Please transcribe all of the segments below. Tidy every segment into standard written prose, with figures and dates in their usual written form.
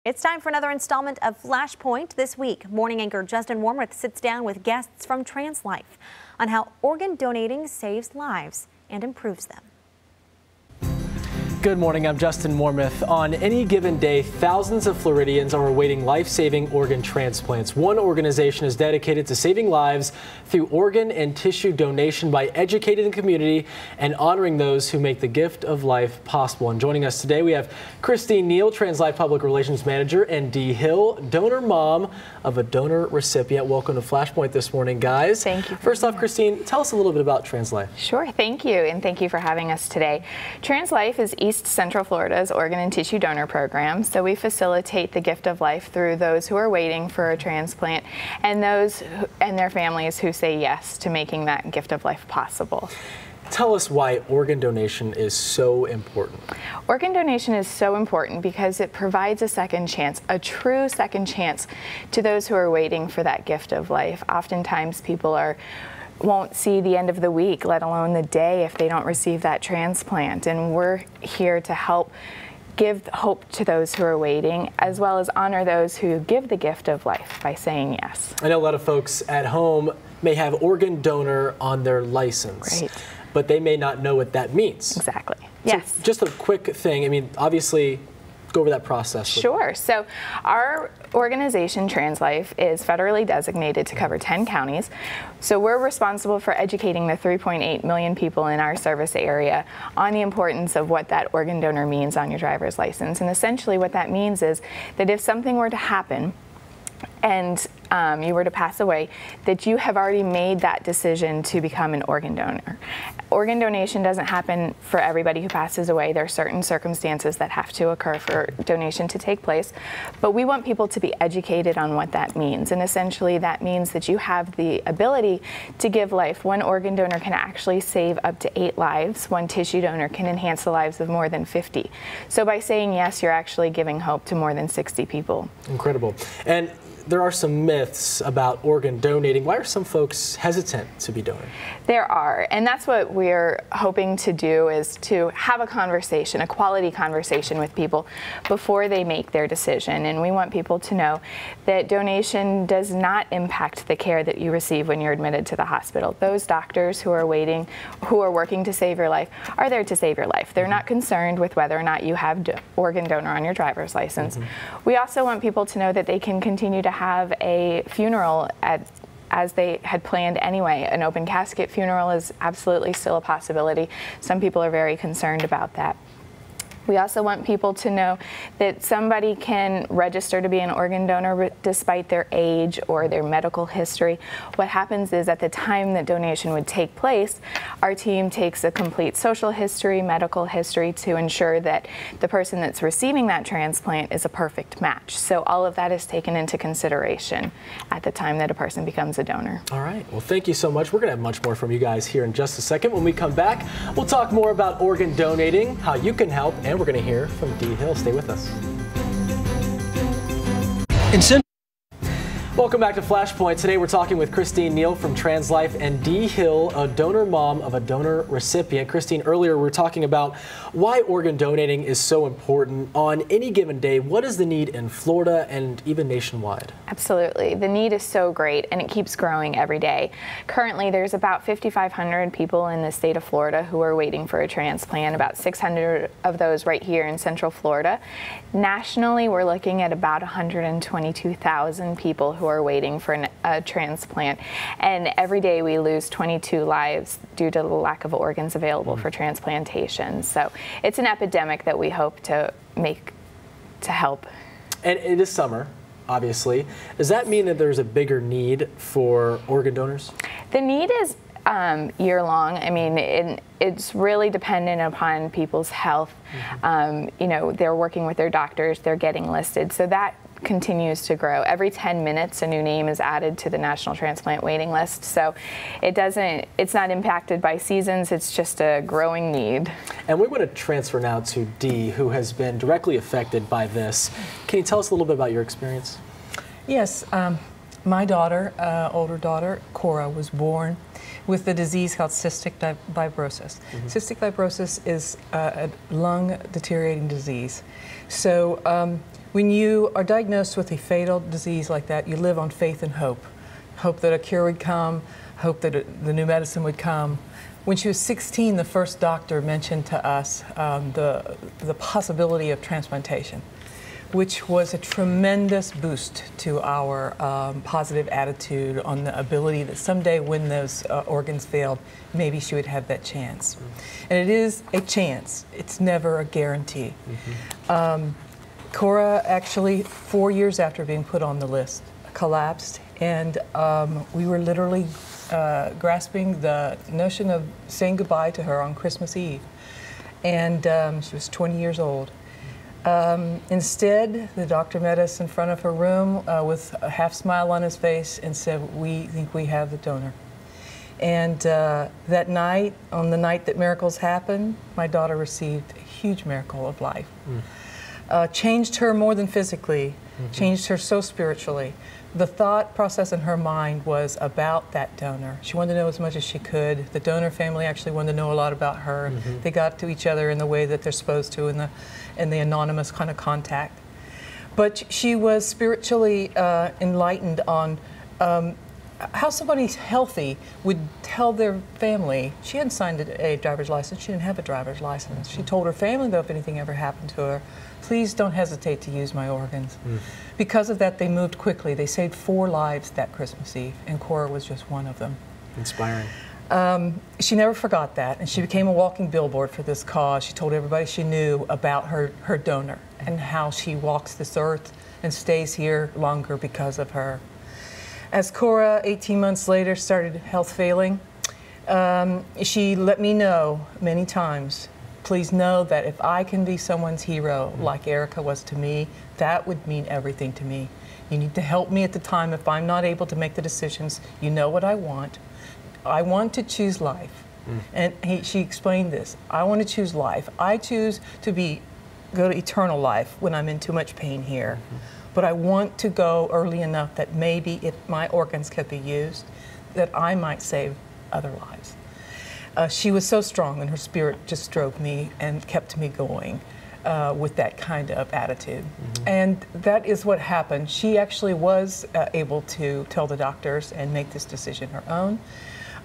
It's time for another installment of Flashpoint. This week, morning anchor Justin Warmth sits down with guests from Translife on how organ donating saves lives and improves them. Good morning, I'm Justin Warmth. On any given day, thousands of Floridians are awaiting life-saving organ transplants. One organization is dedicated to saving lives through organ and tissue donation by educating the community and honoring those who make the gift of life possible. And joining us today, we have Christine Neal, Translife Public Relations Manager, and Dee Hill, donor mom of a donor recipient. Welcome to Flashpoint this morning, guys. Thank you. First off, Christine, tell us a little bit about Translife. Sure, thank you, and thank you for having us today. Translife is East Central Florida's organ and tissue donor program. So we facilitate the gift of life through those who are waiting for a transplant and those and their families who say yes to making that gift of life possible. Tell us why organ donation is so important. Organ donation is so important because it provides a second chance, a true second chance to those who are waiting for that gift of life. Oftentimes people won't see the end of the week, let alone the day, if they don't receive that transplant. And we're here to help give hope to those who are waiting, as well as honor those who give the gift of life by saying yes. I know a lot of folks at home may have organ donor on their license, right, but they may not know what that means. Exactly. So yes. Just a quick thing, I mean, obviously, go over that process. Sure. So our organization, Translife, is federally designated to cover 10 counties. So we're responsible for educating the 3.8 million people in our service area on the importance of what that organ donor means on your driver's license. And essentially what that means is that if something were to happen and you were to pass away, that you have already made that decision to become an organ donor. Organ donation doesn't happen for everybody who passes away. There are certain circumstances that have to occur for donation to take place, but we want people to be educated on what that means. And essentially that means that you have the ability to give life. One organ donor can actually save up to 8 lives. One tissue donor can enhance the lives of more than 50. So by saying yes, you're actually giving hope to more than 60 people. Incredible. And there are some myths about organ donating. Why are some folks hesitant to be donors? There are, and that's what we're hoping to do, is to have a conversation, a quality conversation with people before they make their decision. And we want people to know that donation does not impact the care that you receive when you're admitted to the hospital. Those doctors who are waiting, who are working to save your life, are there to save your life. They're not concerned with whether or not you have organ donor on your driver's license. We also want people to know that they can continue to have a funeral as they had planned anyway. An open casket funeral is absolutely still a possibility. Some people are very concerned about that. We also want people to know that somebody can register to be an organ donor despite their age or their medical history. What happens is at the time that donation would take place, our team takes a complete social history, medical history to ensure that the person that's receiving that transplant is a perfect match. So all of that is taken into consideration at the time that a person becomes a donor. All right. Well, thank you so much. We're going to have much more from you guys here in just a second. When we come back, we'll talk more about organ donating, how you can help, and we're going to hear from Dee Hill. Stay with us. Welcome back to Flashpoint. Today we're talking with Christine Neal from Translife and Dee Hill, a donor mom of a donor recipient. Christine, earlier we were talking about why organ donating is so important on any given day. What is the need in Florida and even nationwide? Absolutely. The need is so great and it keeps growing every day. Currently there's about 5,500 people in the state of Florida who are waiting for a transplant, about 600 of those right here in Central Florida. Nationally, we're looking at about 122,000 people who are waiting for a transplant, and every day we lose 22 lives due to the lack of organs available for transplantation. So it's an epidemic that we hope to help. And it is summer, obviously. Does that mean that there's a bigger need for organ donors? The need is year-long. I mean, it's really dependent upon people's health. You know, they're working with their doctors, they're getting listed, so that continues to grow. Every 10 minutes a new name is added to the National Transplant Waiting List, so it's not impacted by seasons, it's just a growing need. And we want to transfer now to Dee, who has been directly affected by this. Can you tell us a little bit about your experience? Yes, my daughter, older daughter, Cora, was born with the disease called cystic fibrosis. Cystic fibrosis is a lung deteriorating disease. So When you are diagnosed with a fatal disease like that, you live on faith and hope. Hope that a cure would come, hope that the new medicine would come. When she was 16, the first doctor mentioned to us the possibility of transplantation, which was a tremendous boost to our positive attitude on the ability that someday when those organs failed, maybe she would have that chance. And it is a chance. It's never a guarantee. Cora actually, 4 years after being put on the list, collapsed, and we were literally grasping the notion of saying goodbye to her on Christmas Eve. And she was 20 years old. Instead, the doctor met us in front of her room with a half smile on his face and said, "We think we have the donor." And that night, on the night that miracles happen, my daughter received a huge miracle of life. Changed her more than physically, changed her so spiritually. The thought process in her mind was about that donor. She wanted to know as much as she could. The donor family actually wanted to know a lot about her. They got to each other in the way that they're supposed to, in the anonymous kind of contact. But she was spiritually enlightened on how somebody healthy would tell their family. She hadn't signed a driver's license. She didn't have a driver's license. She told her family, though, if anything ever happened to her, please don't hesitate to use my organs. Because of that, they moved quickly. They saved 4 lives that Christmas Eve, and Cora was just one of them. Inspiring. She never forgot that, and she became a walking billboard for this cause. She told everybody she knew about her donor and how she walks this earth and stays here longer because of her. As Cora, 18 months later, started health failing, she let me know many times, please know that if I can be someone's hero like Erica was to me, that would mean everything to me. You need to help me at the time if I'm not able to make the decisions. You know what I want. I want to choose life. And she explained this. I want to choose life. I choose to go to eternal life when I'm in too much pain here. But I want to go early enough that maybe if my organs could be used, that I might save other lives. She was so strong, and her spirit just drove me and kept me going with that kind of attitude. And that is what happened. She actually was able to tell the doctors and make this decision her own.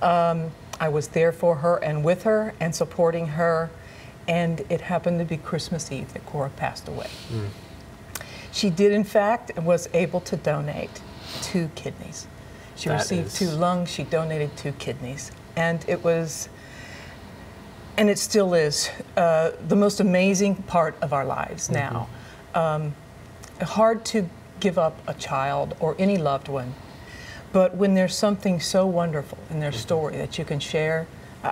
I was there for her and with her and supporting her, and it happened to be Christmas Eve that Cora passed away. She did, in fact, was able to donate 2 kidneys. She received 2 lungs, she donated 2 kidneys. And it was, and it still is, the most amazing part of our lives now. Hard to give up a child or any loved one, but when there's something so wonderful in their story that you can share,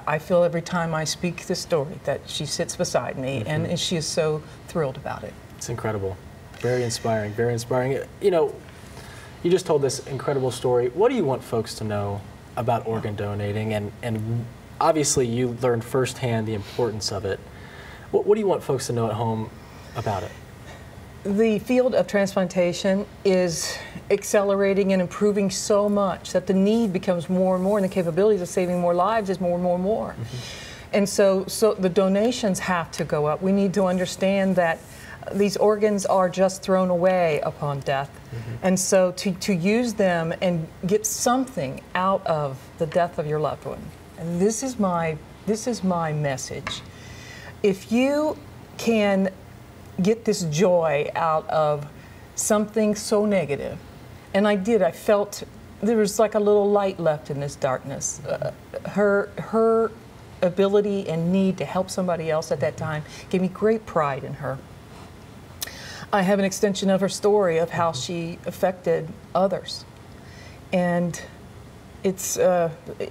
I feel every time I speak the story that she sits beside me, and she is so thrilled about it. It's incredible. Very inspiring, very inspiring. You know, you just told this incredible story. What do you want folks to know about organ donating? And obviously you learned firsthand the importance of it. What do you want folks to know at home about it? The field of transplantation is accelerating and improving so much that the need becomes more and more, and the capabilities of saving more lives is more and more and more. And so the donations have to go up. We need to understand that these organs are just thrown away upon death. And so to use them and get something out of the death of your loved one. And this is my message. If you can get this joy out of something so negative, and I did, I felt there was like a little light left in this darkness. Her ability and need to help somebody else at that time gave me great pride in her. I have an extension of her story of how she affected others. And it's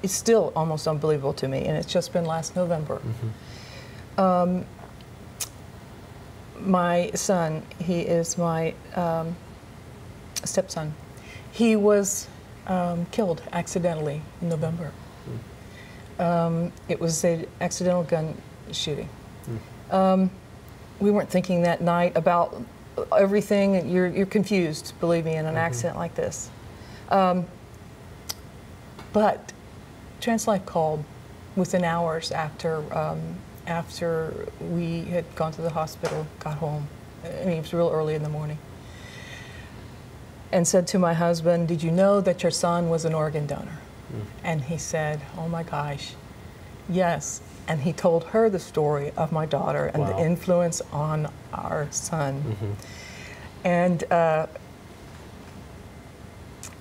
still almost unbelievable to me, and it's just been last November. My son, he is my stepson, he was killed accidentally in November. It was an accidental gun shooting. We weren't thinking that night about everything. You're confused, believe me, in an accident like this. But Translife called within hours after we had gone to the hospital, got home. I mean, it was real early in the morning. and said to my husband, "Did you know that your son was an organ donor?" And he said, "Oh my gosh, yes." And he told her the story of my daughter and the influence on our son. And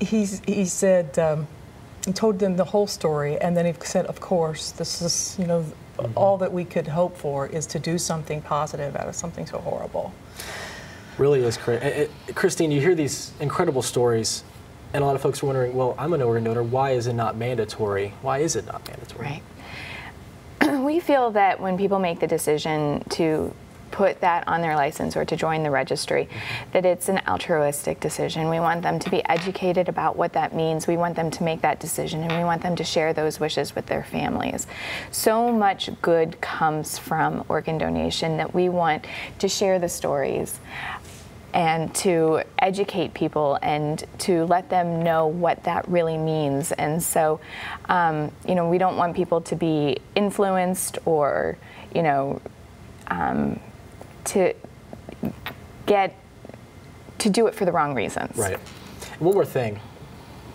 he said, he told them the whole story, and then he said, of course, this is, you know, all that we could hope for is to do something positive out of something so horrible. Really is, Christine, you hear these incredible stories, and a lot of folks are wondering, well, I'm an organ donor, why is it not mandatory? Why is it not mandatory? Right. We feel that when people make the decision to put that on their license or to join the registry, that it's an altruistic decision. We want them to be educated about what that means. We want them to make that decision, and we want them to share those wishes with their families. So much good comes from organ donation that we want to share the stories and to educate people and to let them know what that really means. And so, you know, we don't want people to be influenced or, you know, to do it for the wrong reasons. Right. One more thing.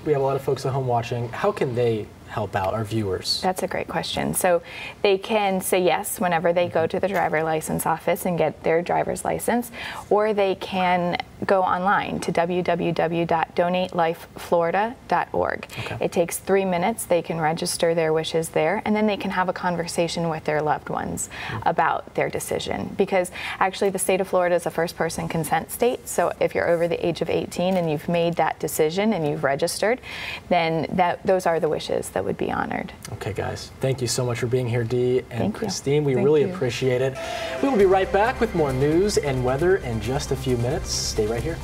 We have a lot of folks at home watching. How can they help out our viewers? That's a great question. So they can say yes whenever they go to the driver license office and get their driver's license, or they can go online to www.donatelifeflorida.org. Okay. It takes 3 minutes. They can register their wishes there, and then they can have a conversation with their loved ones about their decision. Because actually the state of Florida is a first-person consent state, so if you're over the age of 18 and you've made that decision and you've registered, then those are the wishes that would be honored. Okay, guys. Thank you so much for being here, Dee and Christine. We Thank really you. appreciate it. We will be right back with more news and weather in just a few minutes. Stay right here.